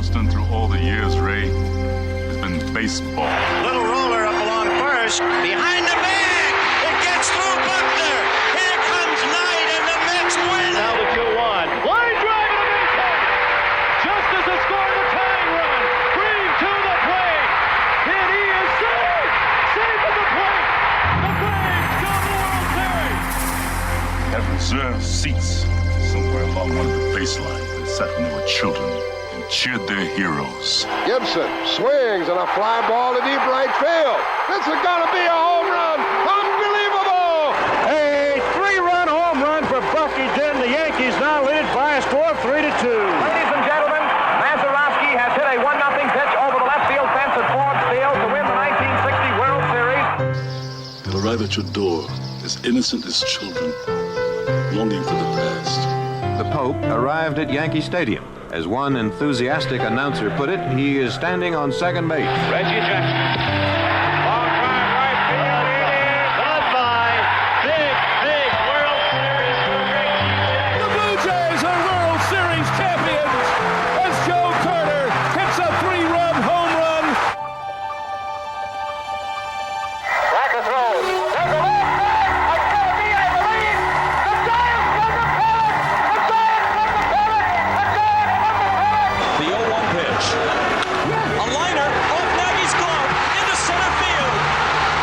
constant through all the years, Ray, has been baseball. Little roller up along first. Behind the bag. It gets through Buckner. Here comes Knight, and the Mets win. Now the 2-1. Line drive to the base hit. Justice has scored the tying run. Green to the plate. And he is safe. Safe at the plate. The Braves go to the World Series. Have reserved seats somewhere along one of the baselines that sat when they were children and cheered their heroes. Gibson swings and a fly ball to deep right field. This is gonna be a home run. Unbelievable! A 3-run home run for Bucky Dent. The Yankees now lead by a score of 3-2. Ladies and gentlemen, Mazeroski has hit a 1-0 pitch over the left field fence at Ford Field to win the 1960 World Series. They'll arrive at your door as innocent as children, longing for the past. The Pope arrived at Yankee Stadium. As one enthusiastic announcer put it, he is standing on second base. Reggie Jackson. Long drive right field. It is goodbye. Big World Series for Reggie Jackson. The Blue Jays are World Series champions as Joe Carter hits a 3-run home run. Back and throw. There's a left back. It's going to be, I believe, the Giants from the pennant. The Giants from the pennant. The Giants from the pennant. The 0-1 pitch. A liner off Nagy's glove into center field.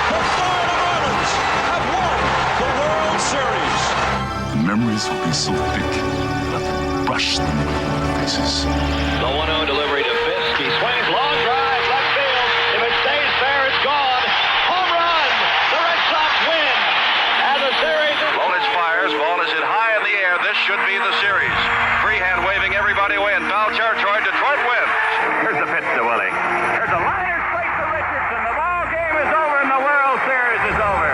The Florida Marlins have won the World Series. The memories will be so thick that I can brush them from their faces. The 1-0 delivery to Fisk. He swings, long drive, left field. If it stays fair, it's gone. Home run. The Red Sox win. And the series is... Lolich fires. Ball is hit high in the air. This should be the series. Freehand waving everybody away in foul territory. Detroit wins. Here's the pitch to Willie. Here's a liner straight to Richardson. The ball game is over and the World Series is over.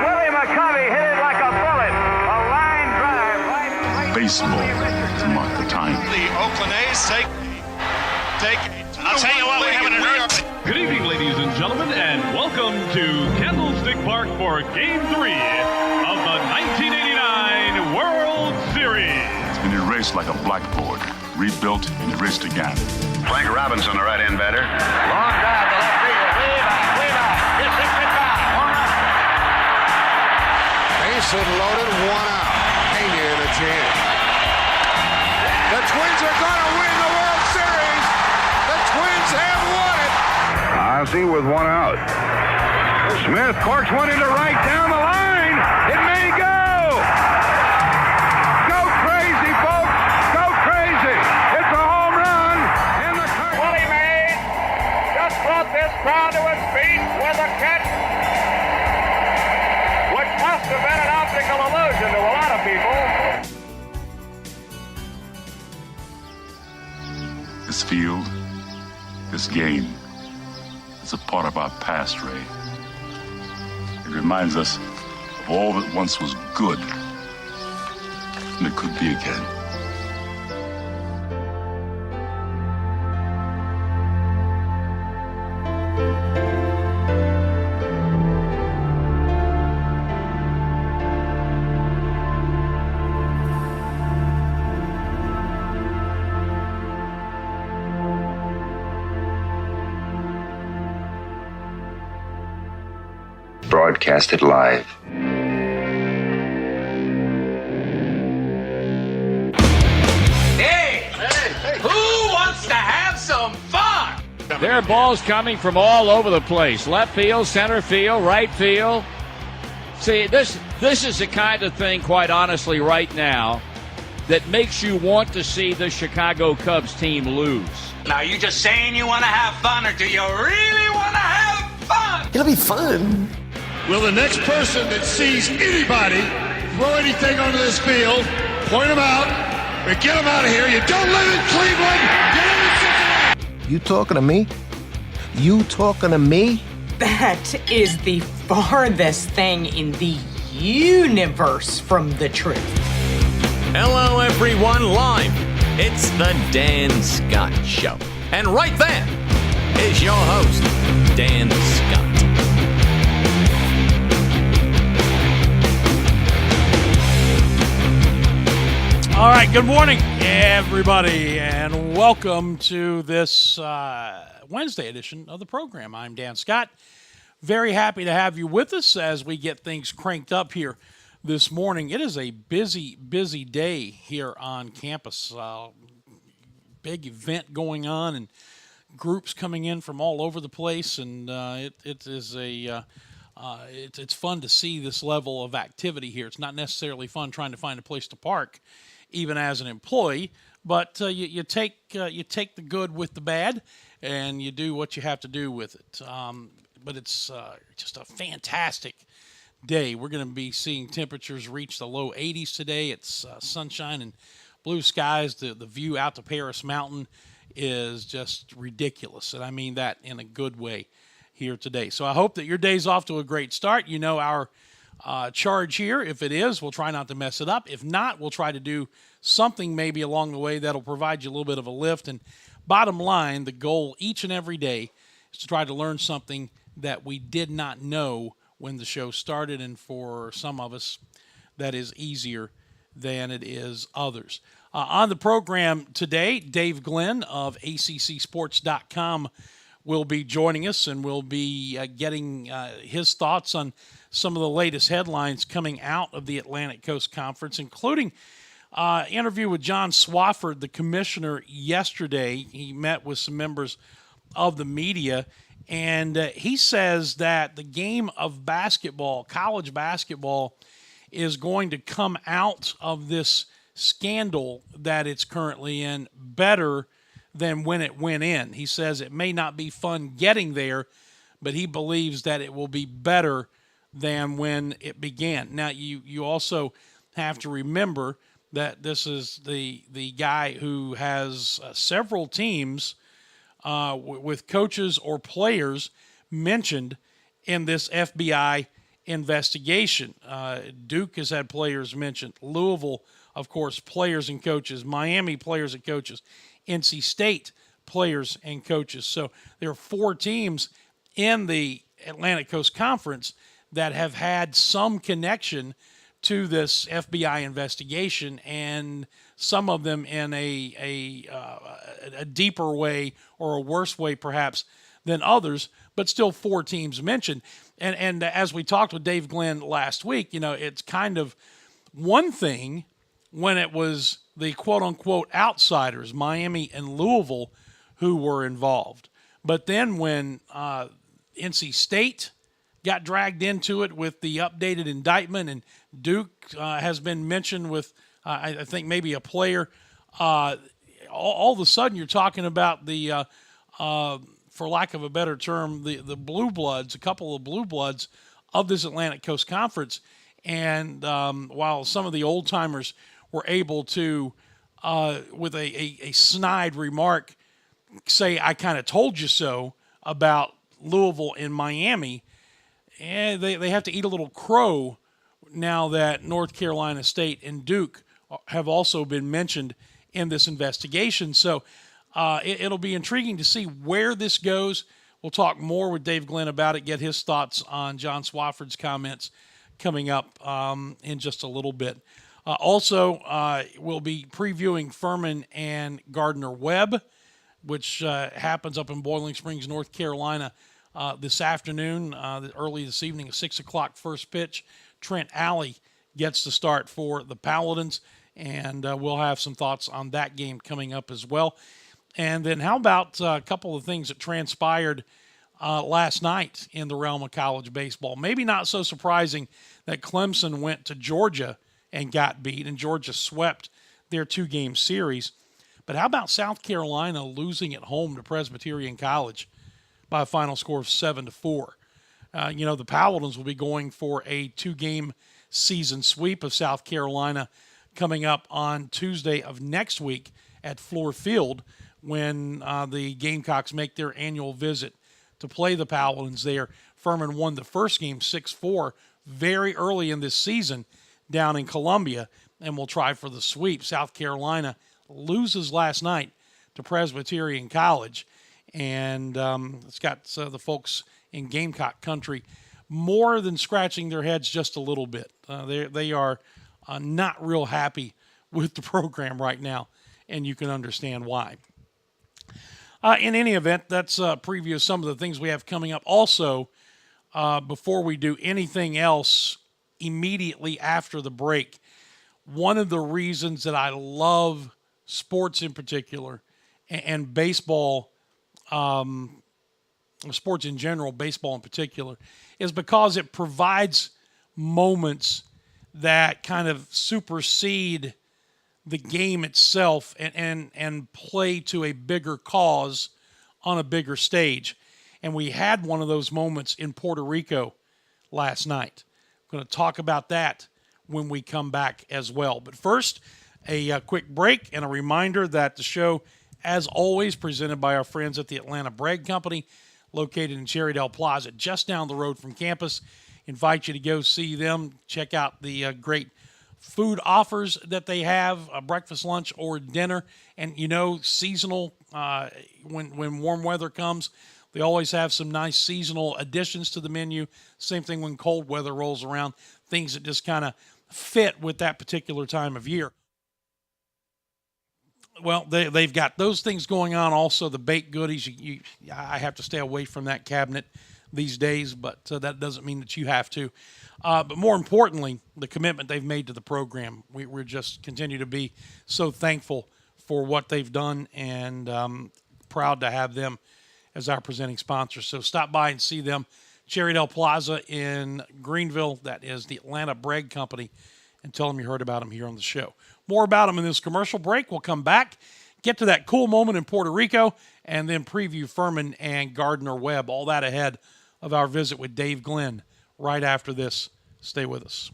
Willie McCovey hit it like a bullet. A line drive right. Baseball to mark the time. The Oakland A's take. I'll tell you what, we're having an earth. Good evening, ladies and gentlemen, and welcome to Candlestick Park for Game 3 of the 1989 World Series. It's been erased like a blackboard, rebuilt and erased again. Frank Robinson, the right-hand batter. Long drive to left field. Way back. It's 65. Home run. Base hit loaded, 1 out. Pena in a jam. The Twins are gonna win the World Series. The Twins have won it. Ozzie with 1 out. Smith corks one into right down the line. It may go. Go crazy, folks. Go crazy. It's a home run. And the Willie Mays just brought this crowd to its feet with a catch, which must have been an optical illusion to a lot of people. This field, this game, is a part of our past, Ray. It reminds us of all that once was good, and it could be again. Broadcasted live. Hey! Who wants to have some fun? There are balls coming from all over the place. Left field, center field, right field. See, this is the kind of thing, quite honestly, right now, that makes you want to see the Chicago Cubs team lose. Now, you just saying you want to have fun, or do you really want to have fun? It'll be fun. Will the next person that sees anybody throw anything onto this field, point them out, and get them out of here? You don't live in Cleveland. You live in Cincinnati. You talking to me? You talking to me? That is the farthest thing in the universe from the truth. Hello, everyone, live. It's the Dan Scott Show. And right there is your host, Dan Scott. All right, good morning, everybody, and welcome to this Wednesday edition of the program. I'm Dan Scott. Very happy to have you with us as we get things cranked up here this morning. It is a busy, busy day here on campus. Big event going on and groups coming in from all over the place, and it's fun to see this level of activity here. It's not necessarily fun trying to find a place to park, even as an employee, but you take the good with the bad, and you do what you have to do with it. But it's just a fantastic day. We're going to be seeing temperatures reach the low 80s today. It's sunshine and blue skies. The view out to Paris Mountain is just ridiculous, and I mean that in a good way here today. So I hope that your day's off to a great start. You know our charge here. If it is, we'll try not to mess it up. If not, we'll try to do something maybe along the way that'll provide you a little bit of a lift. And bottom line, the goal each and every day is to try to learn something that we did not know when the show started. And for some of us, that is easier than it is others. On the program today, Dave Glenn of ACCSports.com will be joining us, and we'll be getting his thoughts on some of the latest headlines coming out of the Atlantic Coast Conference, including interview with John Swofford, the commissioner, yesterday. He met with some members of the media, and he says that the game of basketball, college basketball, is going to come out of this scandal that it's currently in better than when it went in. He says it may not be fun getting there, but he believes that it will be better than when it began. Now, you also have to remember that this is the guy who has several teams with coaches or players mentioned in this FBI investigation. Duke has had players mentioned. Louisville, of course, players and coaches. Miami, players and coaches. NC State, players and coaches. So there are 4 teams in the Atlantic Coast Conference that have had some connection to this FBI investigation, and some of them in a deeper way or a worse way perhaps than others, but still 4 teams mentioned. And as we talked with Dave Glenn last week, you know, it's kind of one thing when it was the quote-unquote outsiders, Miami and Louisville, who were involved. But then when NC State got dragged into it with the updated indictment, and Duke has been mentioned with, I think, maybe a player, all of a sudden you're talking about the, for lack of a better term, the blue bloods, a couple of blue bloods of this Atlantic Coast Conference. And while some of the old-timers were able to, with a snide remark, say, I kind of told you so about Louisville and Miami, and they have to eat a little crow now that North Carolina State and Duke have also been mentioned in this investigation. So it'll be intriguing to see where this goes. We'll talk more with Dave Glenn about it, get his thoughts on John Swofford's comments coming up in just a little bit. Also, we'll be previewing Furman and Gardner Webb, which happens up in Boiling Springs, North Carolina, this afternoon, early this evening, at 6 o'clock first pitch. Trent Alley gets the start for the Paladins, and we'll have some thoughts on that game coming up as well. And then how about a couple of things that transpired last night in the realm of college baseball? Maybe not so surprising that Clemson went to Georgia and got beat, and Georgia swept their 2-game series. But how about South Carolina losing at home to Presbyterian College by a final score of 7-4? The Paladins will be going for a 2-game season sweep of South Carolina coming up on Tuesday of next week at Fluor Field when the Gamecocks make their annual visit to play the Paladins there. Furman won the first game 6-4 very early in this season down in Columbia, and will try for the sweep. South Carolina loses last night to Presbyterian College, and it's got the folks in Gamecock country more than scratching their heads just a little bit. They are not real happy with the program right now, and you can understand why. In any event, that's a preview of some of the things we have coming up. Also, before we do anything else immediately after the break, one of the reasons that I love sports in particular and baseball, sports in general, baseball in particular, is because it provides moments that kind of supersede the game itself and play to a bigger cause on a bigger stage. And we had one of those moments in Puerto Rico last night. I'm going to talk about that when we come back as well. But first, a quick break and a reminder that the show, as always, presented by our friends at the Atlanta Bread Company, located in Cherrydale Plaza, just down the road from campus. Invite you to go see them. Check out the great food offers that they have, breakfast, lunch, or dinner. And, you know, seasonal, when warm weather comes, they always have some nice seasonal additions to the menu. Same thing when cold weather rolls around, things that just kind of fit with that particular time of year. Well, they've got those things going on. Also, the baked goodies. I have to stay away from that cabinet these days, but that doesn't mean that you have to. But more importantly, the commitment they've made to the program. We're just continue to be so thankful for what they've done and proud to have them as our presenting sponsor. So stop by and see them. Cherrydale Plaza in Greenville. That is the Atlanta Bread Company. And tell them you heard about them here on the show. More about them in this commercial break. We'll come back, get to that cool moment in Puerto Rico, and then preview Furman and Gardner Webb. All that ahead of our visit with Dave Glenn right after this. Stay with us.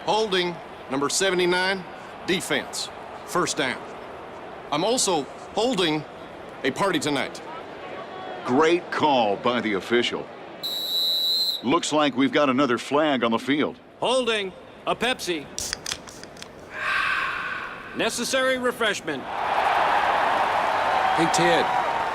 Holding, number 79, defense, first down. I'm also holding a party tonight. Great call by the official. Looks like we've got another flag on the field. Holding, a Pepsi. Necessary refreshment. Hey, Ted,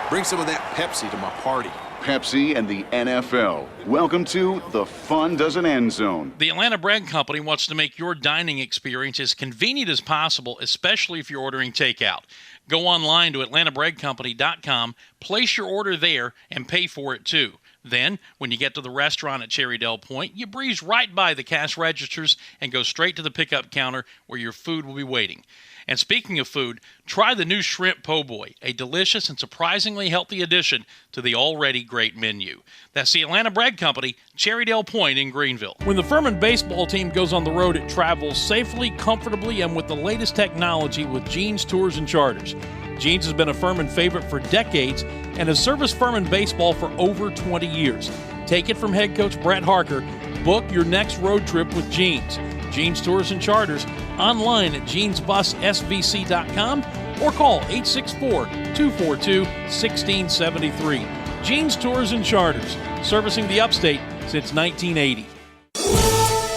bring some of that Pepsi to my party. Pepsi and the NFL. Welcome to the Fun Doesn't End Zone. The Atlanta Bread Company wants to make your dining experience as convenient as possible, especially if you're ordering takeout. Go online to atlantabreadcompany.com, place your order there, and pay for it too. Then, when you get to the restaurant at Cherrydale Point, you breeze right by the cash registers and go straight to the pickup counter where your food will be waiting. And speaking of food, try the new Shrimp Po' Boy, a delicious and surprisingly healthy addition to the already great menu. That's the Atlanta Bread Company, Cherrydale Point in Greenville. When the Furman baseball team goes on the road, it travels safely, comfortably, and with the latest technology with Jeans Tours and Charters. Jeans has been a Furman favorite for decades and has serviced Furman baseball for over 20 years. Take it from head coach Brett Harker. Book your next road trip with Jeans. Jeans Tours and Charters, online at jeansbussvc.com or call 864-242-1673. Jeans Tours and Charters, servicing the upstate since 1980.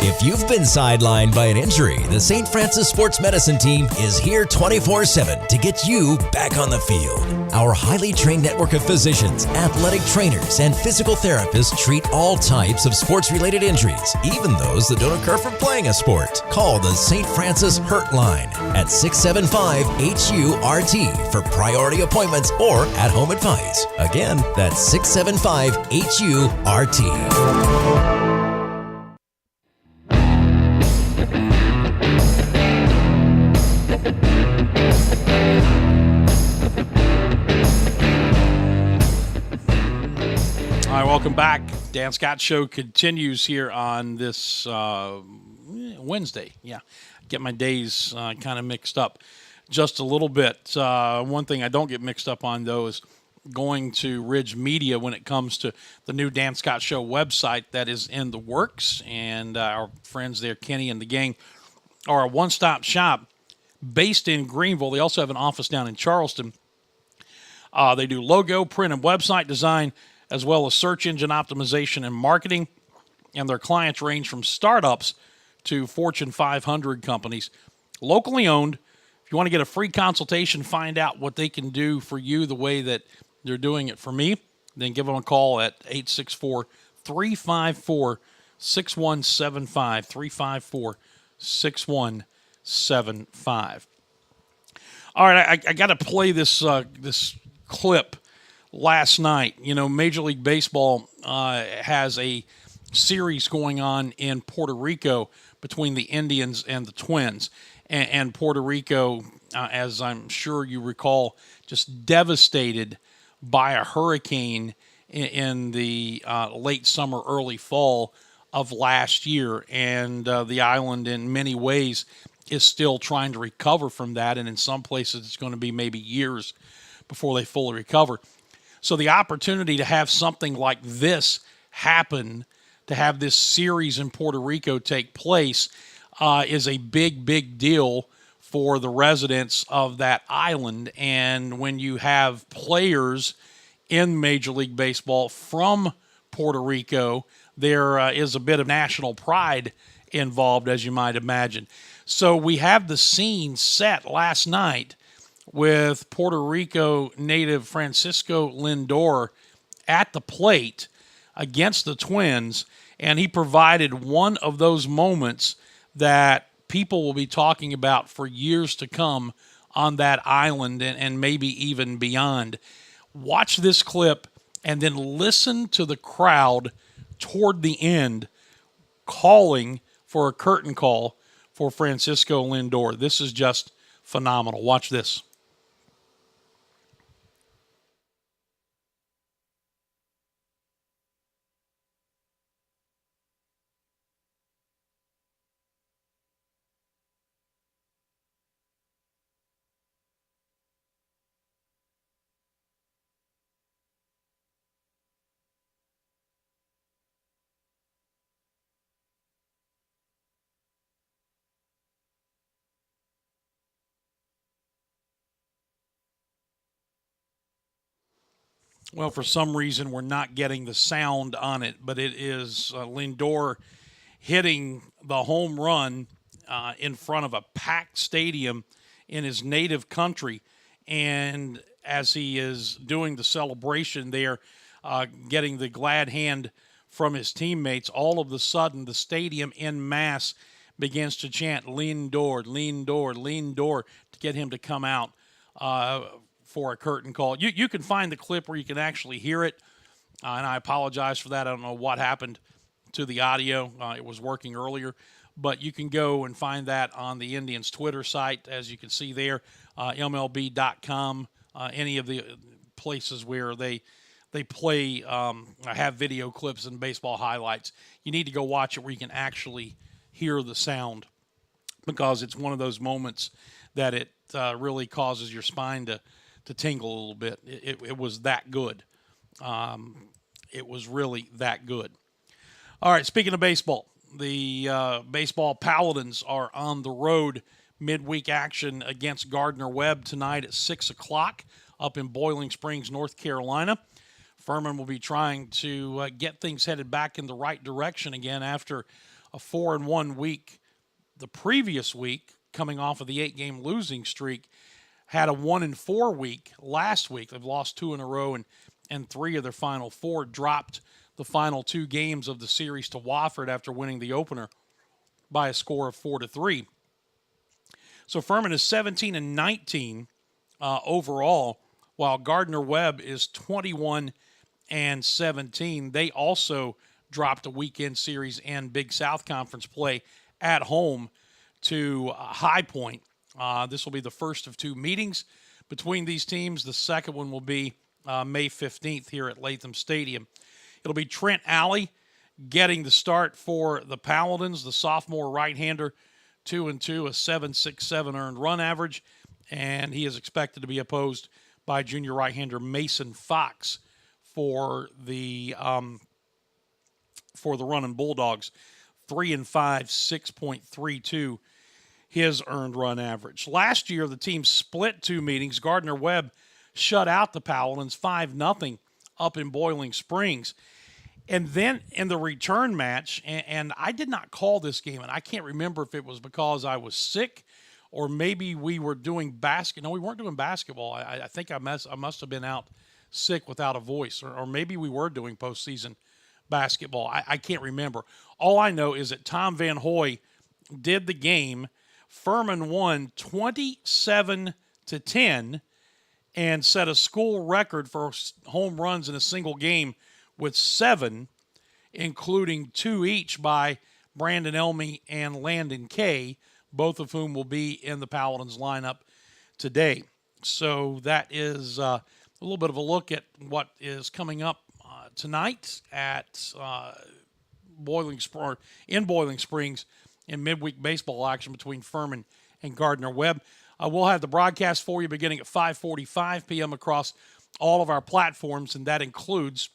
If you've been sidelined by an injury, the St. Francis Sports Medicine team is here 24/7 to get you back on the field. Our highly trained network of physicians, athletic trainers, and physical therapists treat all types of sports-related injuries, even those that don't occur from playing a sport. Call the St. Francis Hurt Line at 675-HURT for priority appointments or at-home advice. Again, that's 675-HURT. All right, welcome back. Dan Scott Show continues here on this Wednesday. Yeah, get my days kind of mixed up just a little bit. One thing I don't get mixed up on, though, is going to Ridge Media when it comes to the new Dan Scott Show website that is in the works. And our friends there, Kenny and the gang, are a one-stop shop based in Greenville. They also have an office down in Charleston. They do logo, print, and website design, as well as search engine optimization and marketing. And their clients range from startups to Fortune 500 companies. Locally owned. If you want to get a free consultation, find out what they can do for you the way that they're doing it for me, then give them a call at 864-354-6175, 354-6175. 7-5. All right, I got to play this this clip last night. You know, Major League Baseball has a series going on in Puerto Rico between the Indians and the Twins. And Puerto Rico, as I'm sure you recall, just devastated by a hurricane in the late summer, early fall of last year. And the island, in many ways, is still trying to recover from that. And in some places, it's going to be maybe years before they fully recover. So the opportunity to have something like this happen, to have this series in Puerto Rico take place, is a big, big deal for the residents of that island. And when you have players in Major League Baseball from Puerto Rico, there is a bit of national pride involved, as you might imagine. So we have the scene set last night with Puerto Rico native Francisco Lindor at the plate against the Twins, and he provided one of those moments that people will be talking about for years to come on that island and maybe even beyond. Watch this clip and then listen to the crowd toward the end calling for a curtain call for Francisco Lindor. This is just phenomenal. Watch this. Well, for some reason, we're not getting the sound on it, but it is Lindor hitting the home run in front of a packed stadium in his native country. And as he is doing the celebration there, getting the glad hand from his teammates, all of a sudden the stadium en masse begins to chant Lindor, Lindor, Lindor to get him to come out for a curtain call. You can find the clip where you can actually hear it, and I apologize for that. I don't know what happened to the audio. It was working earlier, but you can go and find that on the Indians Twitter site, as you can see there, MLB.com, any of the places where they play, have video clips and baseball highlights. You need to go watch it where you can actually hear the sound, because it's one of those moments that it really causes your spine to tingle a little bit. It was that good. It was really that good. All right, speaking of baseball, the baseball Paladins are on the road, midweek action against Gardner Webb tonight at 6 o'clock up in Boiling Springs, North Carolina. Furman will be trying to get things headed back in the right direction again after a 4-1 week the previous week, coming off of the 8-game losing streak. Had a 1-4 week last week. They've lost 2 in a row, and 3 of their final 4. Dropped the final 2 games of the series to Wofford after winning the opener by a score of 4-3. So Furman is 17-19 overall, while Gardner Webb is 21-17. They also dropped a weekend series and Big South Conference play at home to High Point. This will be the first of 2 meetings between these teams. The second one will be May 15th here at Latham Stadium. It'll be Trent Alley getting the start for the Paladins, the sophomore right-hander, 2-2, a 7.67 earned run average, and he is expected to be opposed by junior right-hander Mason Fox for the Runnin' Bulldogs. 3-5, 6.32 his earned run average. Last year, the team split 2 meetings. Gardner Webb shut out the Paladins 5-0 up in Boiling Springs. And then in the return match, and I did not call this game, and I can't remember if it was because I was sick or maybe we were doing basketball. No, we weren't doing basketball. I think I must have been out sick without a voice, or maybe we were doing postseason basketball. I can't remember. All I know is that Tom Van Hoy did the game Furman won 27-10 and set a school record for home runs in a single game with 7, including 2 each by Brandon Elmy and Landon Kay, both of whom will be in the Paladins lineup today. So that is a little bit of a look at what is coming up tonight at Boiling Springs in midweek baseball action between Furman and Gardner Webb. We'll have the broadcast for you beginning at 5:45 p.m. across all of our platforms, and that includes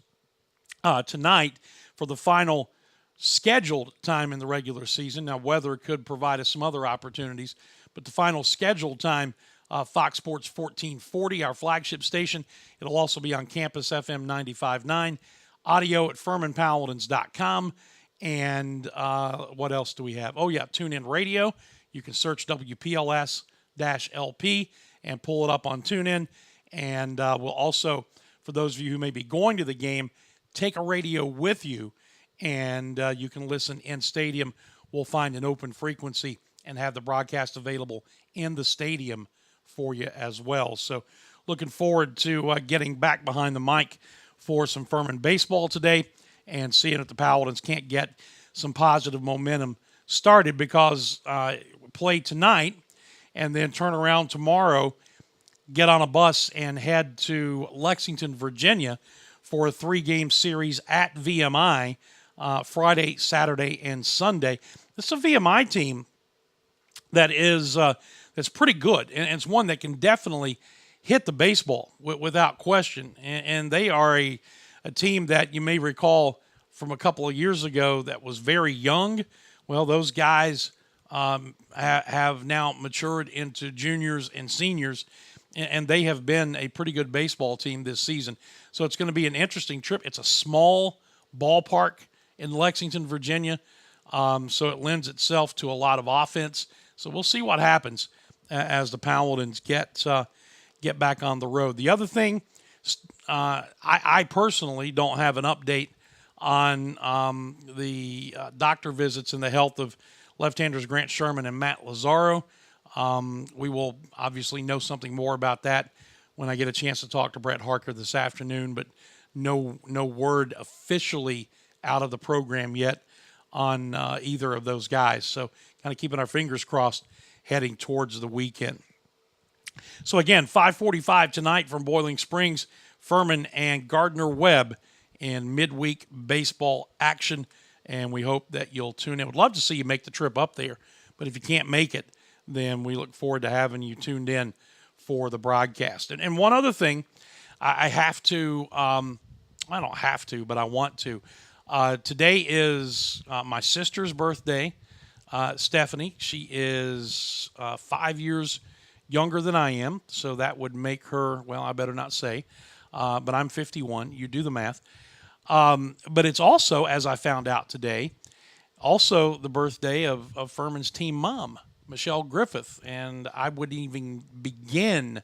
tonight for the final scheduled time in the regular season. Now, weather could provide us some other opportunities, but the final scheduled time, Fox Sports 1440, our flagship station. It'll also be on campus FM 95.9, audio at FurmanPaladins.com. And what else do we have? Oh, yeah, TuneIn Radio. You can search WPLS-LP and pull it up on TuneIn. And we'll also, for those of you who may be going to the game, take a radio with you, and you can listen in stadium. We'll find an open frequency and have the broadcast available in the stadium for you as well. So looking forward to getting back behind the mic for some Furman baseball today and seeing if the Paladins can't get some positive momentum started, because play tonight and then turn around tomorrow, get on a bus and head to Lexington, Virginia for a 3-game series at VMI Friday, Saturday, and Sunday. This is a VMI team that is that's pretty good, and it's one that can definitely hit the baseball without question. And they are a team that you may recall from a couple of years ago that was very young. Well, those guys have now matured into juniors and seniors, and they have been a pretty good baseball team this season. So it's going to be an interesting trip. It's a small ballpark in Lexington, Virginia, so it lends itself to a lot of offense. So we'll see what happens as the Paladins get back on the road. The other thing, I personally don't have an update on the doctor visits and the health of left-handers Grant Sherman and Matt Lazaro. We will obviously know something more about that when I get a chance to talk to Brett Harker this afternoon, but no word officially out of the program yet on either of those guys. So kind of keeping our fingers crossed heading towards the weekend. So again, 5:45 tonight from Boiling Springs, Furman and Gardner Webb in midweek baseball action, and we hope that you'll tune in. Would love to see you make the trip up there, but if you can't make it, then we look forward to having you tuned in for the broadcast. And one other thing, I have to, I don't have to, but I want to. Today is my sister's birthday, Stephanie. She is 5 years younger than I am, so that would make her, well, I better not say, but I'm 51. You do the math. But it's also, as I found out today, also the birthday of Furman's team mom, Michelle Griffith, and I wouldn't even begin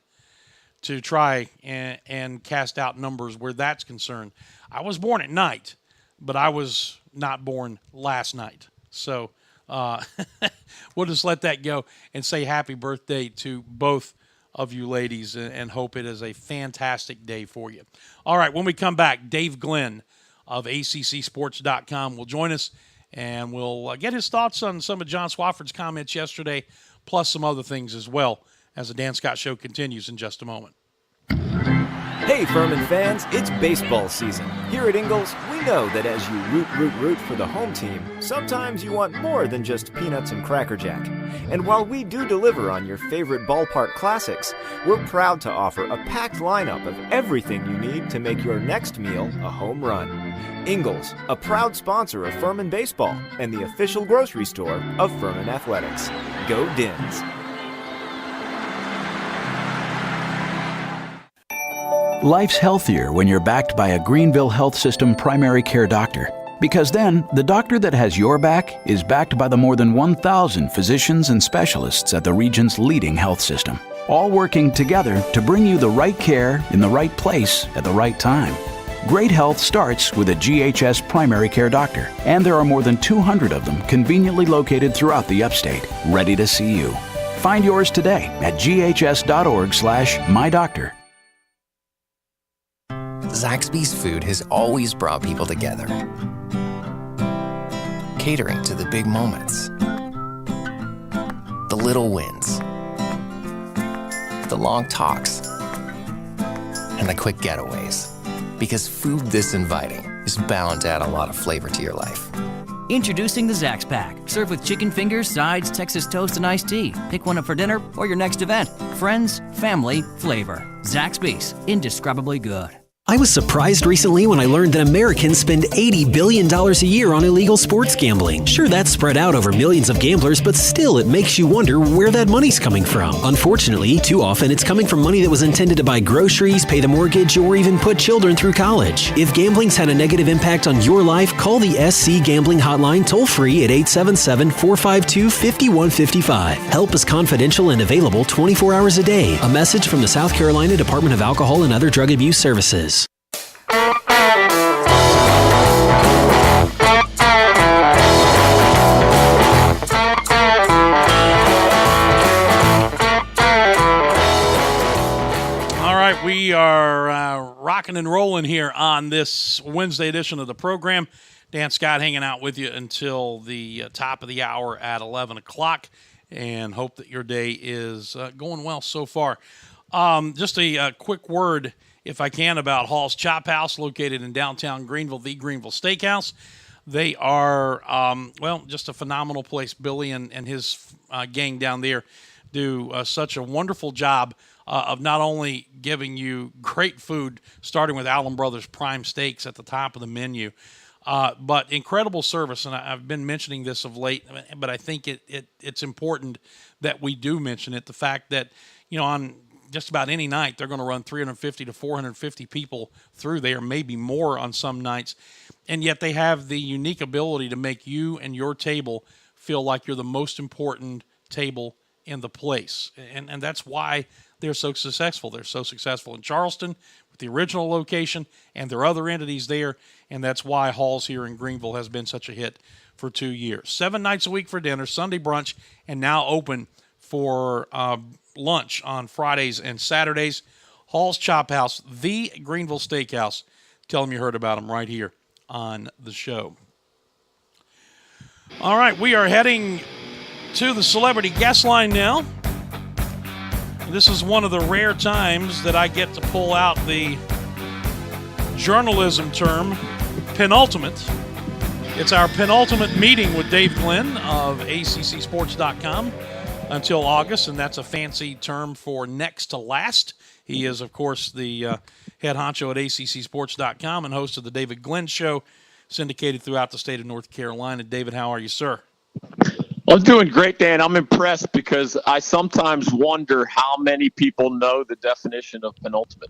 to try and cast out numbers where that's concerned. I was born at night, but I was not born last night. So we'll just let that go and say happy birthday to both of you ladies and hope it is a fantastic day for you. All right, when we come back, Dave Glenn of ACCSports.com will join us, and we'll get his thoughts on some of John Swafford's comments yesterday, plus some other things as well, as the Dan Scott Show continues in just a moment. Hey Furman fans, it's baseball season. Here at Ingalls, we know that as you root for the home team, sometimes you want more than just peanuts and Cracker Jack. And while we do deliver on your favorite ballpark classics, we're proud to offer a packed lineup of everything you need to make your next meal a home run. Ingalls, a proud sponsor of Furman Baseball and the official grocery store of Furman Athletics. Go Dins! Life's healthier when you're backed by a Greenville Health System primary care doctor. Because then, the doctor that has your back is backed by the more than 1,000 physicians and specialists at the region's leading health system, all working together to bring you the right care in the right place at the right time. Great health starts with a GHS primary care doctor, and there are more than 200 of them conveniently located throughout the upstate, ready to see you. Find yours today at ghs.org/mydoctor. Zaxby's food has always brought people together. Catering to the big moments, the little wins, the long talks, and the quick getaways. Because food this inviting is bound to add a lot of flavor to your life. Introducing the Zax Pack. Served with chicken fingers, sides, Texas toast, and iced tea. Pick one up for dinner or your next event. Friends, family, flavor. Zaxby's. Indescribably good. I was surprised recently when I learned that Americans spend $80 billion a year on illegal sports gambling. Sure, that's spread out over millions of gamblers, but still it makes you wonder where that money's coming from. Unfortunately, too often it's coming from money that was intended to buy groceries, pay the mortgage, or even put children through college. If gambling's had a negative impact on your life, call the SC Gambling Hotline toll-free at 877-452-5155. Help is confidential and available 24 hours a day. A message from the South Carolina Department of Alcohol and Other Drug Abuse Services. We are rocking and rolling here on this Wednesday edition of the program. Dan Scott hanging out with you until the top of the hour at 11 o'clock, and hope that your day is going well so far. Just a quick word, if I can, about Hall's Chop House, located in downtown Greenville, the Greenville Steakhouse. They are, just a phenomenal place. Billy and his gang down there do such a wonderful job of not only giving you great food, starting with Allen Brothers Prime Steaks at the top of the menu, but incredible service. And I've been mentioning this of late, but I think it's important that we do mention it. The fact that, on just about any night, they're going to run 350 to 450 people through there, maybe more on some nights. And yet they have the unique ability to make you and your table feel like you're the most important table in the place. And that's why they're so successful. They're so successful in Charleston with the original location and their other entities there, and that's why Hall's here in Greenville has been such a hit for 2 years. 7 nights a week for dinner, Sunday brunch, and now open for lunch on Fridays and Saturdays. Hall's Chop House, the Greenville Steakhouse. Tell them you heard about them right here on the show. All right, we are heading to the celebrity guest line now. This is one of the rare times that I get to pull out the journalism term, penultimate. It's our penultimate meeting with Dave Glenn of ACCSports.com until August, and that's a fancy term for next to last. He is, of course, the head honcho at ACCSports.com and host of the David Glenn Show, syndicated throughout the state of North Carolina. David, how are you, sir? I'm doing great, Dan. I'm impressed because I sometimes wonder how many people know the definition of penultimate.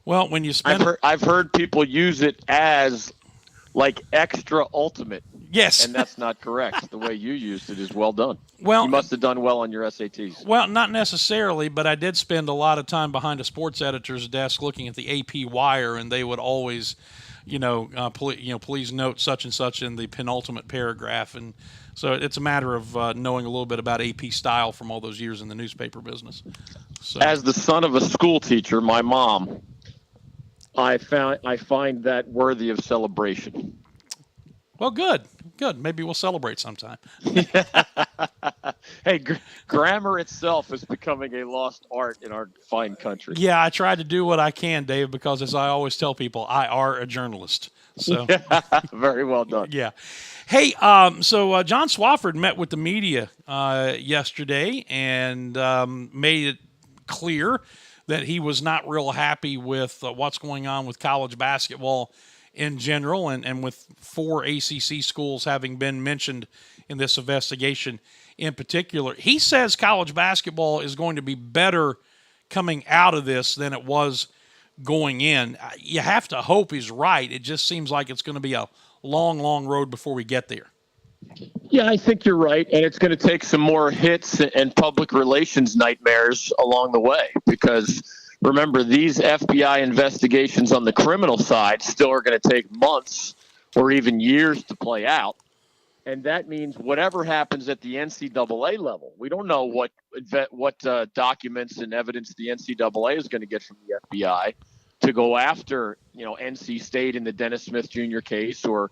Well, when you spend... I've heard people use it as like extra ultimate. Yes. And that's not correct. The way you used it is well done. Well, you must have done well on your SATs. Well, not necessarily, but I did spend a lot of time behind a sports editor's desk looking at the AP wire, and they would always, please note such and such in the penultimate paragraph. And so it's a matter of knowing a little bit about AP style from all those years in the newspaper business. So. As the son of a school teacher, my mom, I find that worthy of celebration. Well, good. Maybe we'll celebrate sometime. Hey, grammar itself is becoming a lost art in our fine country. Yeah, I try to do what I can, Dave, because as I always tell people, I are a journalist. So very well done. Yeah. Hey, so John Swofford met with the media yesterday and made it clear that he was not real happy with what's going on with college basketball in general, and with 4 ACC schools having been mentioned in this investigation in particular. He says college basketball is going to be better coming out of this than it was going in. You have to hope he's right. It just seems like it's going to be a long, long road before we get there. Yeah, I think you're right, and it's going to take some more hits and public relations nightmares along the way, because remember, these FBI investigations on the criminal side still are going to take months or even years to play out. And that means whatever happens at the NCAA level, we don't know what documents and evidence the NCAA is going to get from the FBI to go after, NC State in the Dennis Smith Jr. case or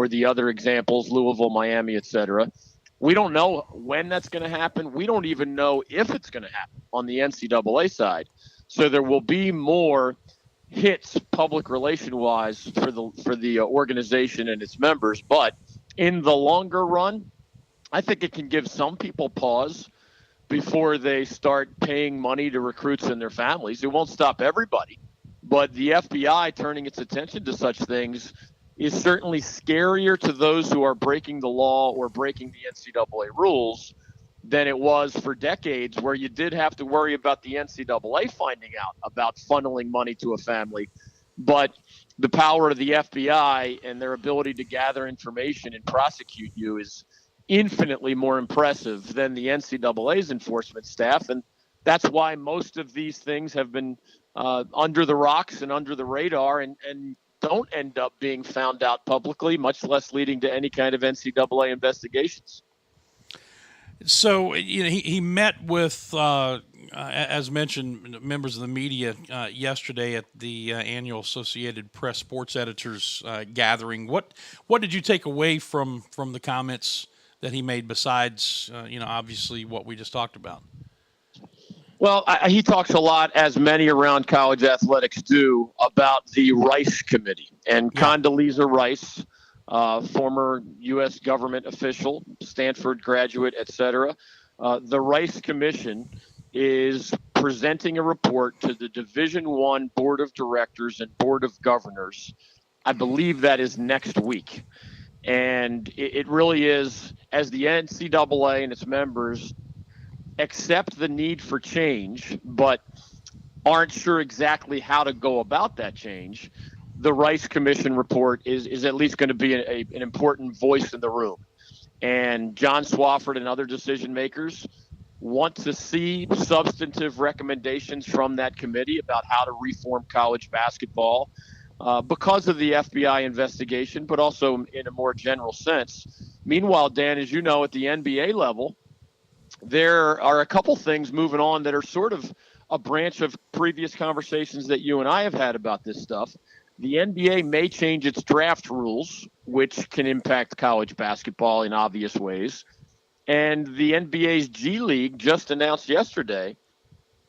the other examples, Louisville, Miami, et cetera. We don't know when that's going to happen. We don't even know if it's going to happen on the NCAA side. So there will be more hits public relation wise for the organization and its members. But in the longer run, I think it can give some people pause before they start paying money to recruits and their families. It won't stop everybody, but the FBI turning its attention to such things is certainly scarier to those who are breaking the law or breaking the NCAA rules than it was for decades, where you did have to worry about the NCAA finding out about funneling money to a family. But the power of the FBI and their ability to gather information and prosecute you is infinitely more impressive than the NCAA's enforcement staff. And that's why most of these things have been under the rocks and under the radar and don't end up being found out publicly, much less leading to any kind of NCAA investigations. So, he met with, as mentioned, members of the media yesterday at the annual Associated Press Sports Editors gathering. What did you take away from the comments that he made besides, obviously what we just talked about? Well, he talks a lot, as many around college athletics do, about the Rice Committee. And Condoleezza Rice, former U.S. government official, Stanford graduate, et cetera. The Rice Commission is presenting a report to the Division I Board of Directors and Board of Governors. I believe that is next week. And it really is, as the NCAA and its members accept the need for change, but aren't sure exactly how to go about that change, the Rice Commission report is at least going to be an important voice in the room. And John Swofford and other decision makers want to see substantive recommendations from that committee about how to reform college basketball because of the FBI investigation, but also in a more general sense. Meanwhile, Dan, as you know, at the NBA level, there are a couple things moving on that are sort of a branch of previous conversations that you and I have had about this stuff. The NBA may change its draft rules, which can impact college basketball in obvious ways. And the NBA's G League just announced yesterday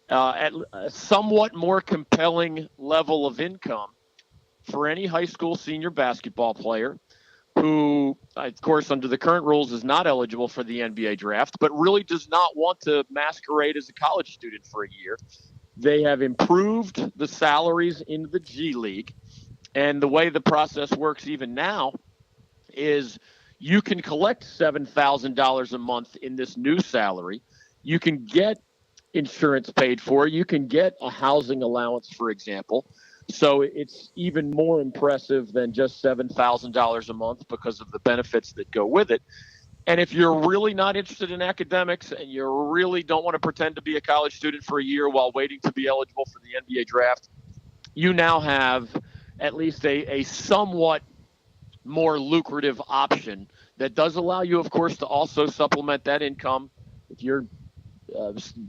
at a somewhat more compelling level of income for any high school senior basketball player who, of course, under the current rules is not eligible for the NBA draft, but really does not want to masquerade as a college student for a year. They have improved the salaries in the G League. And the way the process works even now is you can collect $7,000 a month in this new salary. You can get insurance paid for. You can get a housing allowance, for example. So it's even more impressive than just $7,000 a month because of the benefits that go with it. And if you're really not interested in academics and you really don't want to pretend to be a college student for a year while waiting to be eligible for the NBA draft, you now have at least a somewhat more lucrative option that does allow you, of course, to also supplement that income. If you're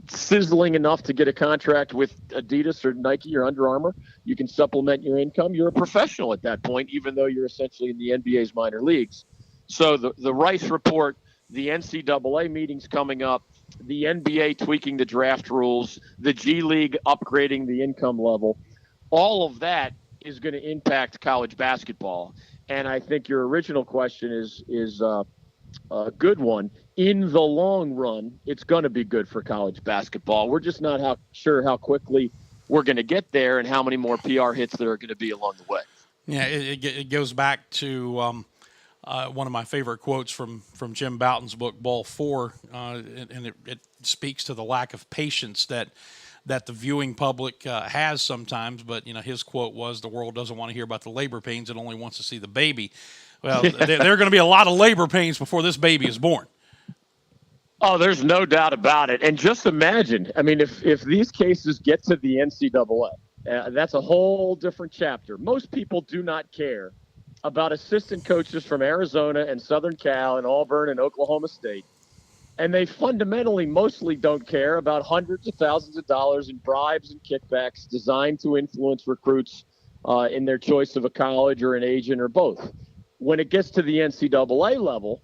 sizzling enough to get a contract with Adidas or Nike or Under Armour, you can supplement your income. You're a professional at that point, even though you're essentially in the NBA's minor leagues. So the Rice report, the NCAA meetings coming up, the NBA tweaking the draft rules, the G League upgrading the income level, all of that is going to impact college basketball. And I think your original question is a good one. In the long run, it's going to be good for college basketball. We're just not sure how quickly we're going to get there and how many more PR hits there are going to be along the way. Yeah, it goes back to one of my favorite quotes from Jim Bouton's book, Ball 4, and it speaks to the lack of patience that the viewing public has sometimes. But, his quote was, the world doesn't want to hear about the labor pains. It only wants to see the baby. Well, there are going to be a lot of labor pains before this baby is born. Oh, there's no doubt about it. And just imagine, if these cases get to the NCAA, that's a whole different chapter. Most people do not care about assistant coaches from Arizona and Southern Cal and Auburn and Oklahoma State. And they fundamentally mostly don't care about hundreds of thousands of dollars in bribes and kickbacks designed to influence recruits in their choice of a college or an agent or both. When it gets to the NCAA level,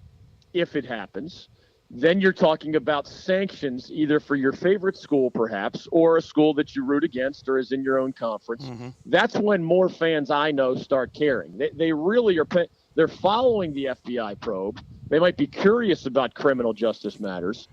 if it happens, then you're talking about sanctions either for your favorite school perhaps or a school that you root against or is in your own conference. That's when more fans I know start caring. They really are they're following the FBI probe. They might be curious about criminal justice matters.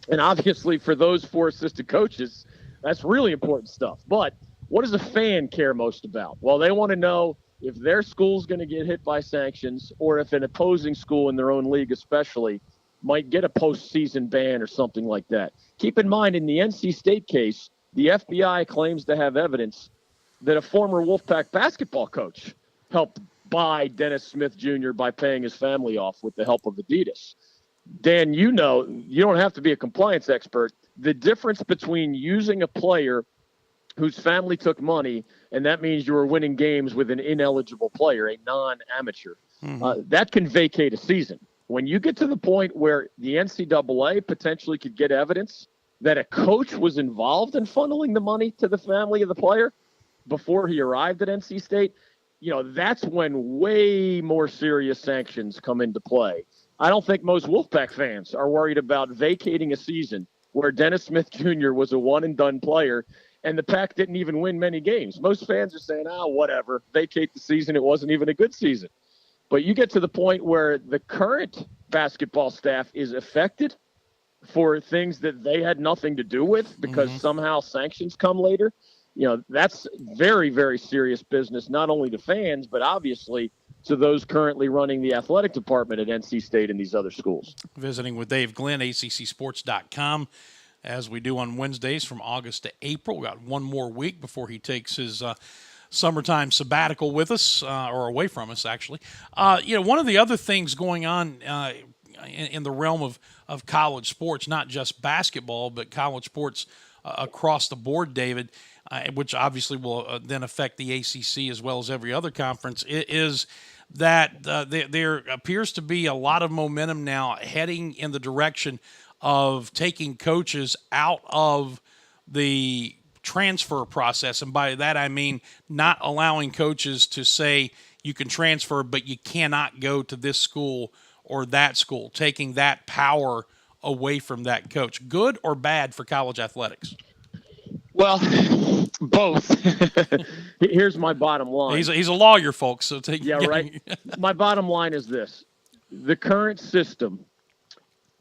And obviously for those 4 assistant coaches, that's really important stuff. But what does a fan care most about? Well, they want to know if their school's going to get hit by sanctions or if an opposing school in their own league especially might get a postseason ban or something like that. Keep in mind, in the NC State case, the FBI claims to have evidence that a former Wolfpack basketball coach helped buy Dennis Smith Jr. by paying his family off with the help of Adidas. Dan, you know, you don't have to be a compliance expert. The difference between using a player whose family took money, and that means you were winning games with an ineligible player, a non-amateur, that can vacate a season. When you get to the point where the NCAA potentially could get evidence that a coach was involved in funneling the money to the family of the player before he arrived at NC State, you know, that's when way more serious sanctions come into play. I don't think most Wolfpack fans are worried about vacating a season where Dennis Smith Jr. was a one-and-done player and the Pack didn't even win many games. Most fans are saying, whatever, vacate the season. It wasn't even a good season. But you get to the point where the current basketball staff is affected for things that they had nothing to do with because somehow sanctions come later. You know, that's very, very serious business, not only to fans, but obviously to those currently running the athletic department at NC State and these other schools. Visiting with Dave Glenn, ACCsports.com, as we do on Wednesdays from August to April. We got one more week before he takes his summertime sabbatical with us, or away from us, actually. You know, one of the other things going on in the realm of college sports, not just basketball, but college sports across the board, David, which obviously will then affect the ACC as well as every other conference, is that there appears to be a lot of momentum now heading in the direction of taking coaches out of the transfer process. And by that, I mean not allowing coaches to say you can transfer, but you cannot go to this school or that school, taking that power away from that coach. Good or bad for college athletics? Well, both. Here's my bottom line. He's a lawyer, folks. So right. My bottom line is this. The current system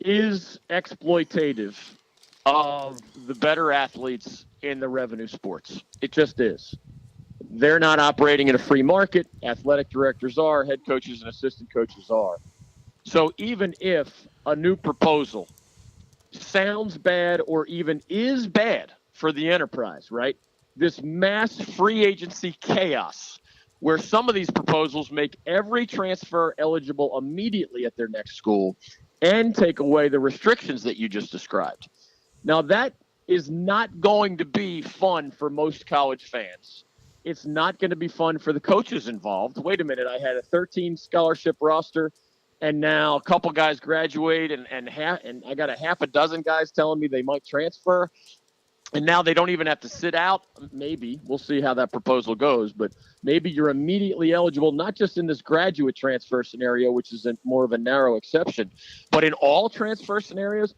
is exploitative of the better athletes in the revenue sports. It just is. They're not operating in a free market. Athletic directors are, head coaches and assistant coaches are. So even if a new proposal sounds bad or even is bad for the enterprise, right? This mass free agency chaos where some of these proposals make every transfer eligible immediately at their next school and take away the restrictions that you just described. Now, that is not going to be fun for most college fans. It's not going to be fun for the coaches involved. Wait a minute, I had a 13 scholarship roster, and now a couple guys graduate, and I got a half a dozen guys telling me they might transfer. And now they don't even have to sit out. Maybe. We'll see how that proposal goes. But maybe you're immediately eligible, not just in this graduate transfer scenario, which is more of a narrow exception, but in all transfer scenarios.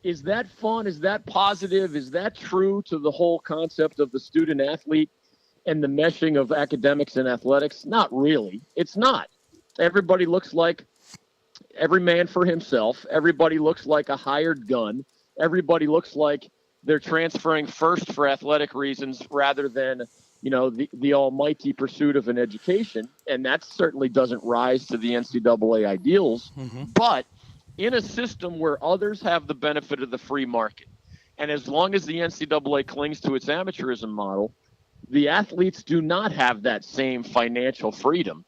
Is that fun? Is that positive? Is that true to the whole concept of the student athlete and the meshing of academics and athletics? Not really. It's not. Everybody looks like every man for himself. Everybody looks like a hired gun. Everybody looks like they're transferring first for athletic reasons rather than, you know, the almighty pursuit of an education. And that certainly doesn't rise to the NCAA ideals. But in a system where others have the benefit of the free market, and as long as the NCAA clings to its amateurism model, the athletes do not have that same financial freedom.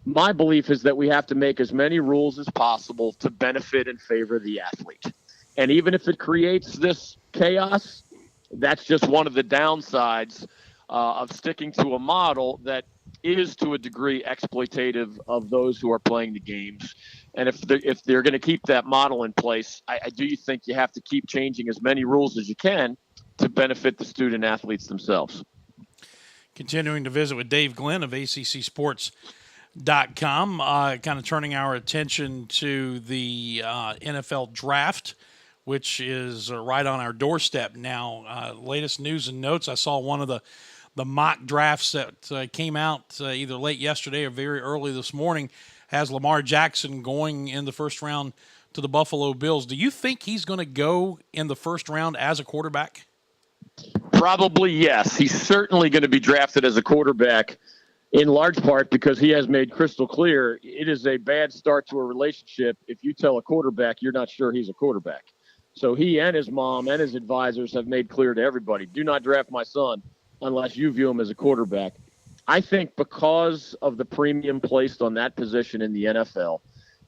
My belief is that we have to make as many rules as possible to benefit and favor the athlete. And even if it creates this chaos, that's just one of the downsides of sticking to a model that is to a degree exploitative of those who are playing the games. And if they're going to keep that model in place, I do think you have to keep changing as many rules as you can to benefit the student athletes themselves. Continuing to visit with Dave Glenn of ACCSports.com, kind of turning our attention to the NFL draft, which is right on our doorstep now. Latest news and notes, I saw one of the mock drafts that came out either late yesterday or very early this morning has Lamar Jackson going in the first round to the Buffalo Bills. Do you think he's going to go in the first round as a quarterback? Probably yes. He's certainly going to be drafted as a quarterback, in large part because he has made crystal clear it is a bad start to a relationship if you tell a quarterback you're not sure he's a quarterback. So he and his mom and his advisors have made clear to everybody, do not draft my son unless you view him as a quarterback. I think because of the premium placed on that position in the NFL,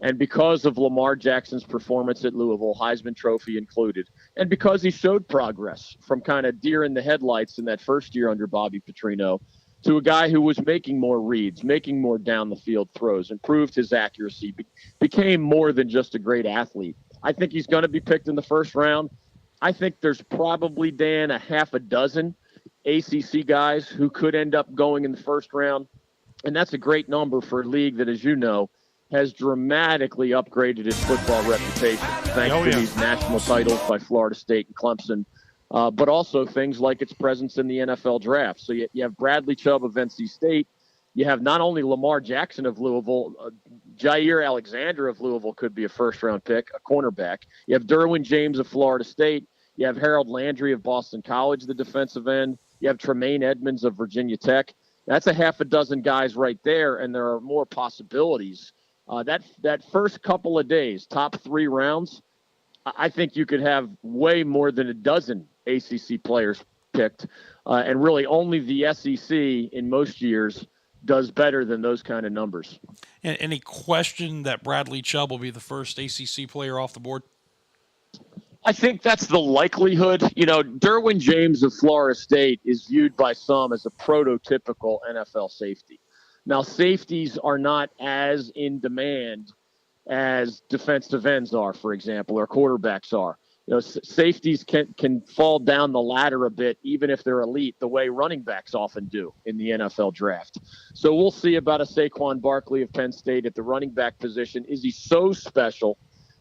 and because of Lamar Jackson's performance at Louisville, Heisman Trophy included, and because he showed progress from kind of deer in the headlights in that first year under Bobby Petrino to a guy who was making more reads, making more down-the-field throws, improved his accuracy, became more than just a great athlete. I think he's going to be picked in the first round. I think there's probably, Dan, a half a dozen ACC guys who could end up going in the first round. And that's a great number for a league that, as you know, has dramatically upgraded its football reputation thanks to these national titles by Florida State and Clemson, but also things like its presence in the NFL draft. So you have Bradley Chubb of NC State. You have not only Lamar Jackson of Louisville, Jair Alexander of Louisville could be a first-round pick, a cornerback. You have Derwin James of Florida State. You have Harold Landry of Boston College, the defensive end. You have Tremaine Edmonds of Virginia Tech. That's a half a dozen guys right there, and there are more possibilities. That first couple of days, top 3 rounds, I think you could have way more than a dozen ACC players picked, and really only the SEC in most years does better than those kind of numbers. And any question that Bradley Chubb will be the first ACC player off the board? I think that's the likelihood. You know, Derwin James of Florida State is viewed by some as a prototypical NFL safety. Now, safeties are not as in demand as defensive ends are, for example, or quarterbacks are. You know, safeties can fall down the ladder a bit, even if they're elite, the way running backs often do in the NFL draft. So we'll see about a Saquon Barkley of Penn State at the running back position. Is he so special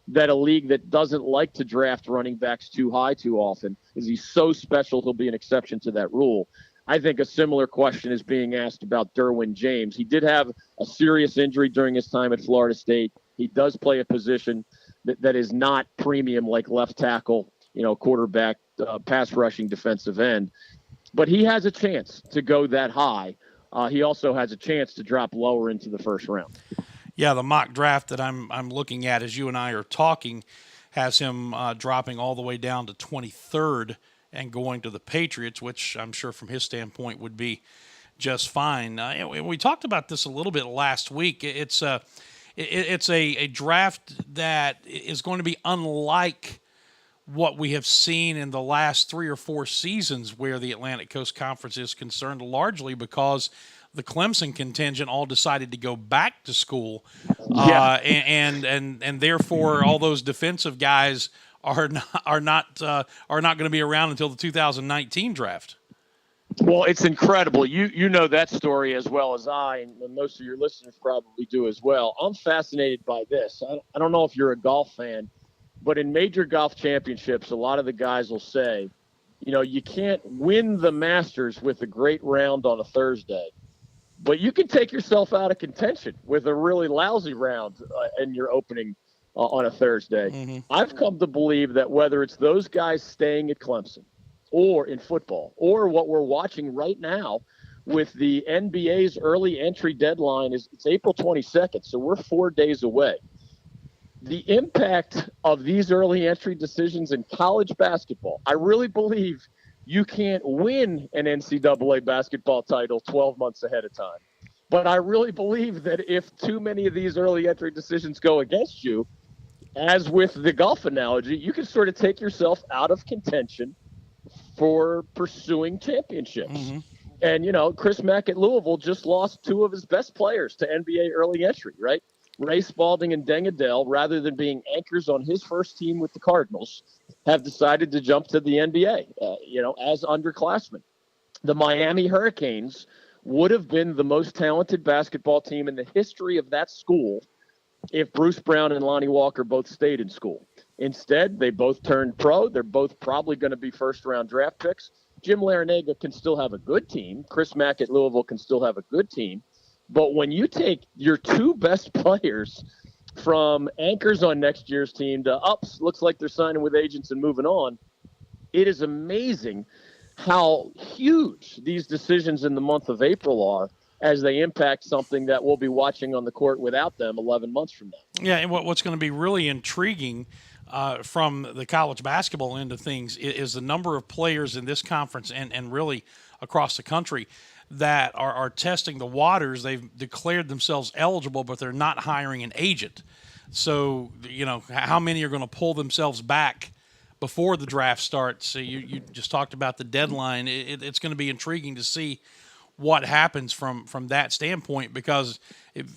that a league that doesn't like to draft running backs too high too often, is he so special he'll be an exception to that rule? I think a similar question is being asked about Derwin James. He did have a serious injury during his time at Florida State. He does play a position that is not premium like left tackle, you know, quarterback, pass rushing defensive end. But he has a chance to go that high. He also has a chance to drop lower into the first round. Yeah, the mock draft that I'm looking at as you and I are talking has him dropping all the way down to 23rd and going to the Patriots, which I'm sure from his standpoint would be just fine. We talked about this a little bit last week. It's a draft that is going to be unlike what we have seen in the last 3 or 4 seasons where the Atlantic Coast Conference is concerned, largely because the Clemson contingent all decided to go back to school, and therefore all those defensive guys are not going to be around until the 2019 draft. Well, it's incredible. You know that story as well as I, and most of your listeners probably do as well. I'm fascinated by this. I don't know if you're a golf fan, but in major golf championships, a lot of the guys will say, you know, you can't win the Masters with a great round on a Thursday, but you can take yourself out of contention with a really lousy round in your opening on a Thursday. Mm-hmm. I've come to believe that whether it's those guys staying at Clemson or in football or what we're watching right now with the NBA's early entry deadline it's April 22nd, so we're 4 days away. The impact of these early entry decisions in college basketball, I really believe you can't win an NCAA basketball title 12 months ahead of time. But I really believe that if too many of these early entry decisions go against you, as with the golf analogy, you can sort of take yourself out of contention for pursuing championships. Mm-hmm. And, Chris Mack at Louisville just lost two of his best players to NBA early entry, right? Ray Spalding and Deng Adele, rather than being anchors on his first team with the Cardinals, have decided to jump to the NBA, as underclassmen. The Miami Hurricanes would have been the most talented basketball team in the history of that school if Bruce Brown and Lonnie Walker both stayed in school. Instead, they both turned pro. They're both probably going to be first-round draft picks. Jim Larinaga can still have a good team. Chris Mack at Louisville can still have a good team. But when you take your two best players from anchors on next year's team to looks like they're signing with agents and moving on, it is amazing how huge these decisions in the month of April are as they impact something that we'll be watching on the court without them 11 months from now. Yeah, and what's going to be really intriguing from the college basketball end of things is the number of players in this conference and really across the country that are testing the waters. They've declared themselves eligible, but they're not hiring an agent. So, how many are going to pull themselves back before the draft starts? So you just talked about the deadline. It's going to be intriguing to see what happens from that standpoint, because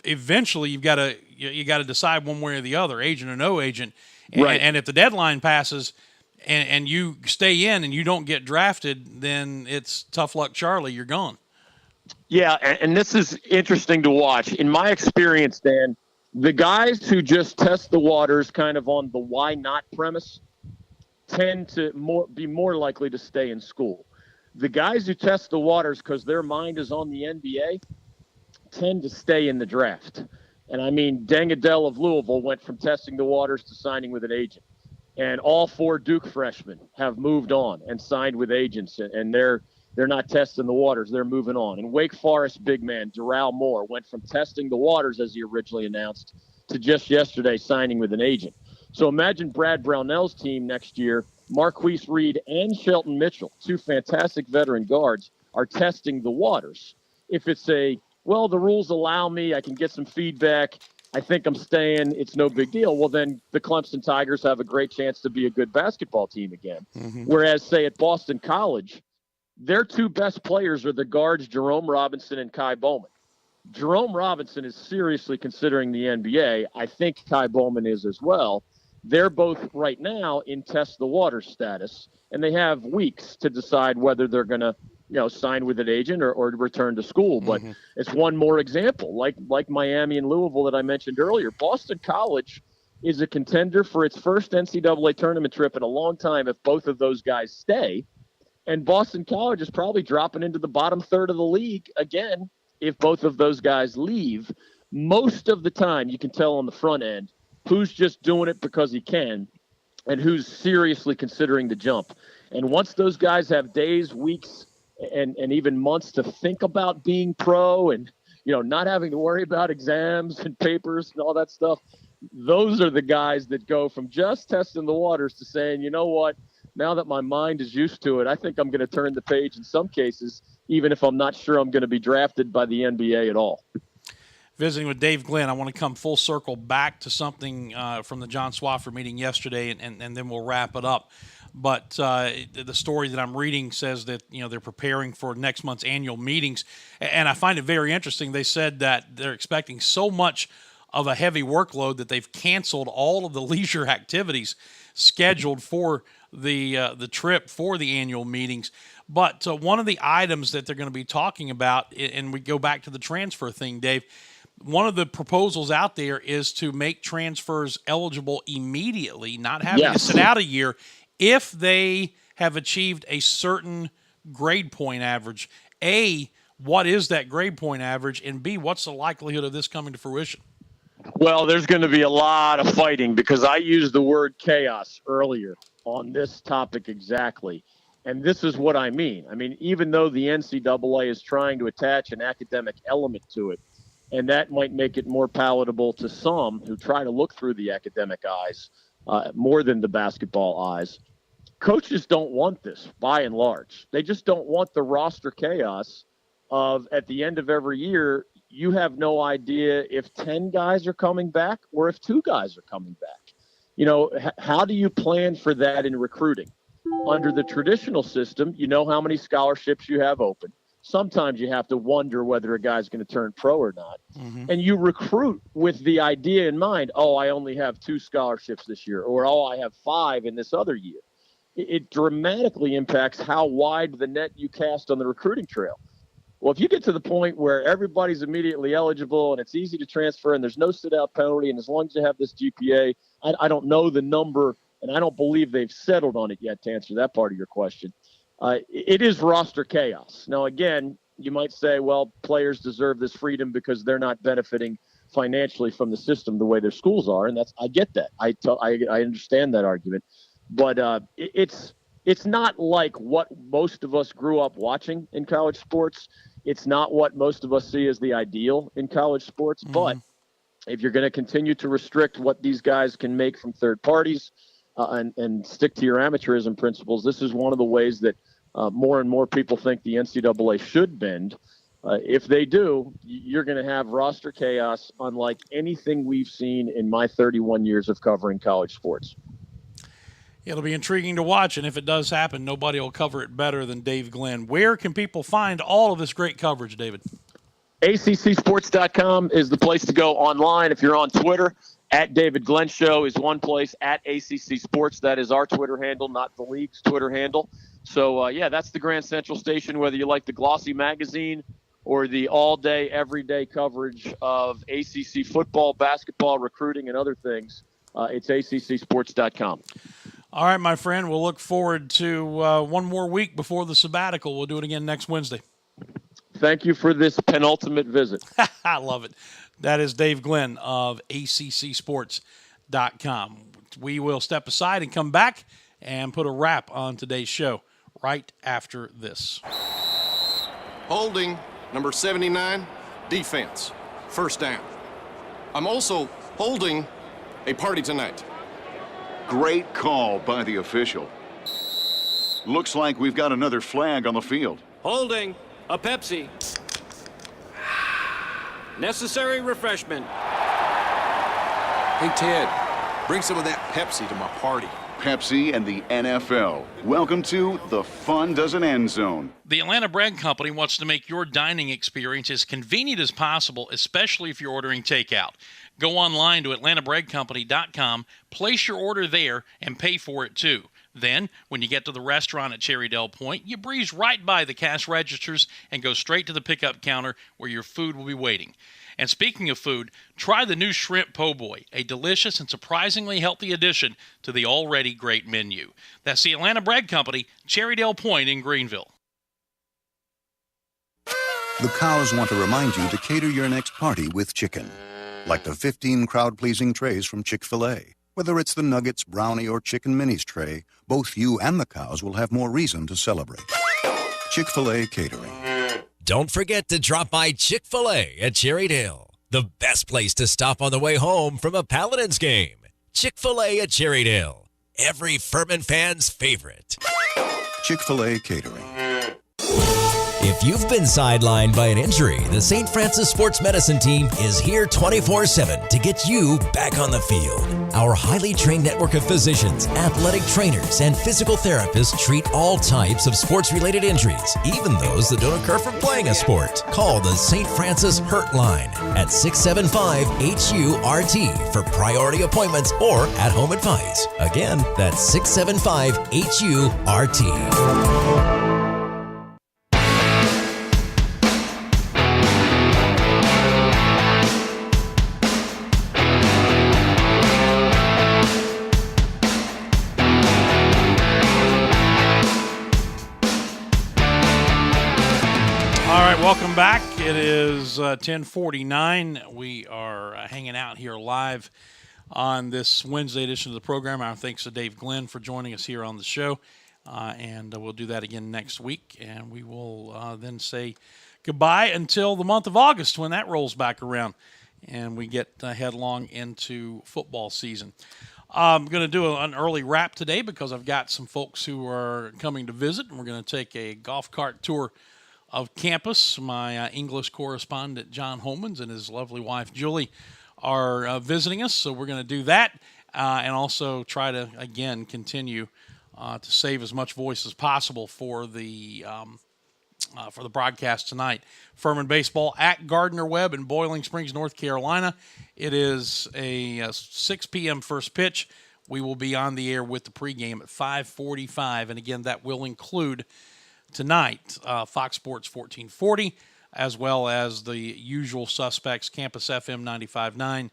eventually you got to decide one way or the other, agent or no agent. Right. And if the deadline passes and you stay in and you don't get drafted, then it's tough luck, Charlie. You're gone. Yeah, and this is interesting to watch. In my experience, Dan, the guys who just test the waters kind of on the why not premise tend to be more likely to stay in school. The guys who test the waters because their mind is on the NBA tend to stay in the draft. And I mean, Deng Adele of Louisville went from testing the waters to signing with an agent. And all four Duke freshmen have moved on and signed with agents, and they're not testing the waters. They're moving on. And Wake Forest big man Darrell Moore went from testing the waters, as he originally announced, to just yesterday signing with an agent. So imagine Brad Brownell's team next year. Marquise Reed and Shelton Mitchell, two fantastic veteran guards, are testing the waters. If it's the rules allow me, I can get some feedback, I think I'm staying, it's no big deal, well, then the Clemson Tigers have a great chance to be a good basketball team again. Mm-hmm. Whereas, say, at Boston College, their two best players are the guards Jerome Robinson and Kai Bowman. Jerome Robinson is seriously considering the NBA. I think Kai Bowman is as well. They're both right now in test the water status, and they have weeks to decide whether they're going to, sign with an agent or return to school. But it's one more example, like Miami and Louisville that I mentioned earlier. Boston College is a contender for its first NCAA tournament trip in a long time if both of those guys stay. And Boston College is probably dropping into the bottom third of the league again if both of those guys leave. Most of the time, you can tell on the front end who's just doing it because he can and who's seriously considering the jump. And once those guys have days, weeks, and even months to think about being pro and, not having to worry about exams and papers and all that stuff, those are the guys that go from just testing the waters to saying, you know what, now that my mind is used to it, I think I'm going to turn the page in some cases, even if I'm not sure I'm going to be drafted by the NBA at all. Visiting with Dave Glenn, I want to come full circle back to something from the John Swofford meeting yesterday, and then we'll wrap it up. But the story that I'm reading says that they're preparing for next month's annual meetings, and I find it very interesting. They said that they're expecting so much of a heavy workload that they've canceled all of the leisure activities scheduled for the trip for the annual meetings. But one of the items that they're going to be talking about, and we go back to the transfer thing, Dave, one of the proposals out there is to make transfers eligible immediately, not having to sit out a year if they have achieved a certain grade point average. A, what is that grade point average? And B, what's the likelihood of this coming to fruition? Well, there's going to be a lot of fighting because I used the word chaos earlier on this topic exactly. And this is what I mean. I mean, even though the NCAA is trying to attach an academic element to it, and that might make it more palatable to some who try to look through the academic eyes more than the basketball eyes, coaches don't want this by and large. They just don't want the roster chaos of at the end of every year, you have no idea if 10 guys are coming back or if 2 guys are coming back. How do you plan for that in recruiting? Under the traditional system, you know how many scholarships you have open. sometimes you have to wonder whether a guy's going to turn pro or not. Mm-hmm. And you recruit with the idea in mind, oh, I only have 2 scholarships this year, or oh, I have 5 in this other year. It dramatically impacts how wide the net you cast on the recruiting trail. Well, if you get to the point where everybody's immediately eligible and it's easy to transfer and there's no sit-out penalty, and as long as you have this GPA, I don't know the number, and I don't believe they've settled on it yet to answer that part of your question. It is roster chaos. Now, again, you might say, well, players deserve this freedom because they're not benefiting financially from the system the way their schools are, and I get that. I understand that argument. But it's not like what most of us grew up watching in college sports. It's not what most of us see as the ideal in college sports. Mm-hmm. But if you're going to continue to restrict what these guys can make from third parties and stick to your amateurism principles, this is one of the ways that more and more people think the NCAA should bend. If they do, you're going to have roster chaos unlike anything we've seen in my 31 years of covering college sports. It'll be intriguing to watch, and if it does happen, nobody will cover it better than Dave Glenn. Where can people find all of this great coverage, David? ACCsports.com is the place to go online. If you're on Twitter, at David Glenn Show is one place, at ACC Sports. That is our Twitter handle, not the league's Twitter handle. So, that's the Grand Central Station, whether you like the glossy magazine or the all-day, everyday coverage of ACC football, basketball, recruiting, and other things. It's ACCsports.com. All right, my friend, we'll look forward to one more week before the sabbatical. We'll do it again next Wednesday. Thank you for this penultimate visit. I love it. That is Dave Glenn of ACCsports.com. We will step aside and come back and put a wrap on today's show right after this. Holding, number 79, defense, first down. I'm also holding a party tonight. Great call by the official. Looks like we've got another flag on the field. Holding. A Pepsi. Necessary refreshment. Hey, Ted, bring some of that Pepsi to my party. Pepsi and the NFL. Welcome to the Fun Doesn't End Zone. The Atlanta Bread Company wants to make your dining experience as convenient as possible, especially if you're ordering takeout. Go online to atlantabreadcompany.com, place your order there, and pay for it too. Then, when you get to the restaurant at Cherrydale Point, you breeze right by the cash registers and go straight to the pickup counter where your food will be waiting. And speaking of food, try the new Shrimp Po' Boy, a delicious and surprisingly healthy addition to the already great menu. That's the Atlanta Bread Company, Cherrydale Point in Greenville. The Cows want to remind you to cater your next party with chicken. Like the 15 crowd-pleasing trays from Chick-fil-A. Whether it's the nuggets, brownie, or chicken minis tray, both you and the Cows will have more reason to celebrate. Chick-fil-A Catering. Don't forget to drop by Chick-fil-A at Cherrydale, the best place to stop on the way home from a Paladins game. Chick-fil-A at Cherrydale, every Furman fan's favorite. Chick-fil-A Catering. If you've been sidelined by an injury, the St. Francis Sports Medicine Team is here 24/7 to get you back on the field. Our highly trained network of physicians, athletic trainers, and physical therapists treat all types of sports-related injuries, even those that don't occur from playing a sport. Call the St. Francis Hurt Line at 675-HU-RT for priority appointments or at-home advice. Again, that's 675-HU-RT. Welcome back. It is 10:49. We are hanging out here live on this Wednesday edition of the program. Our thanks to Dave Glenn for joining us here on the show. And we'll do that again next week. And we will then say goodbye until the month of August when that rolls back around and we get headlong into football season. I'm going to do an early wrap today because I've got some folks who are coming to visit, and we're going to take a golf cart tour of campus. My English correspondent, John Holmans, and his lovely wife, Julie, are visiting us, so we're going to do that and also try to, again, continue to save as much voice as possible for the for the broadcast tonight. Furman baseball at Gardner, Webb in Boiling Springs, North Carolina. It is a 6 p.m. first pitch. We will be on the air with the pregame at 5:45, and again, that will include tonight Fox Sports 1440, as well as the usual suspects, Campus FM 95.9,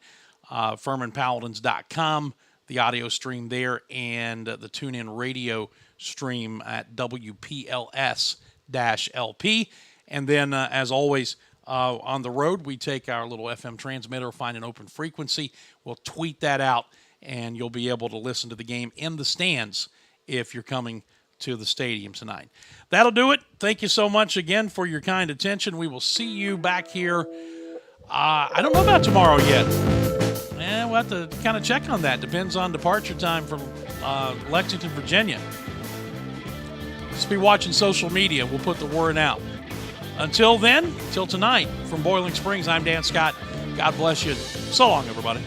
FurmanPaladins.com, the audio stream there, and the TuneIn radio stream at WPLS-LP. And then, as always, on the road, we take our little FM transmitter, find an open frequency. We'll tweet that out, and you'll be able to listen to the game in the stands if you're coming to the stadium tonight. That'll do it. Thank you so much again for your kind attention. We will see you back here. I don't know about tomorrow yet. We'll have to kind of check on that. Depends on departure time from Lexington, Virginia. Just be watching social media. We'll put the word out. Until then, till tonight, from Boiling Springs, I'm Dan Scott. God bless you. So long, everybody.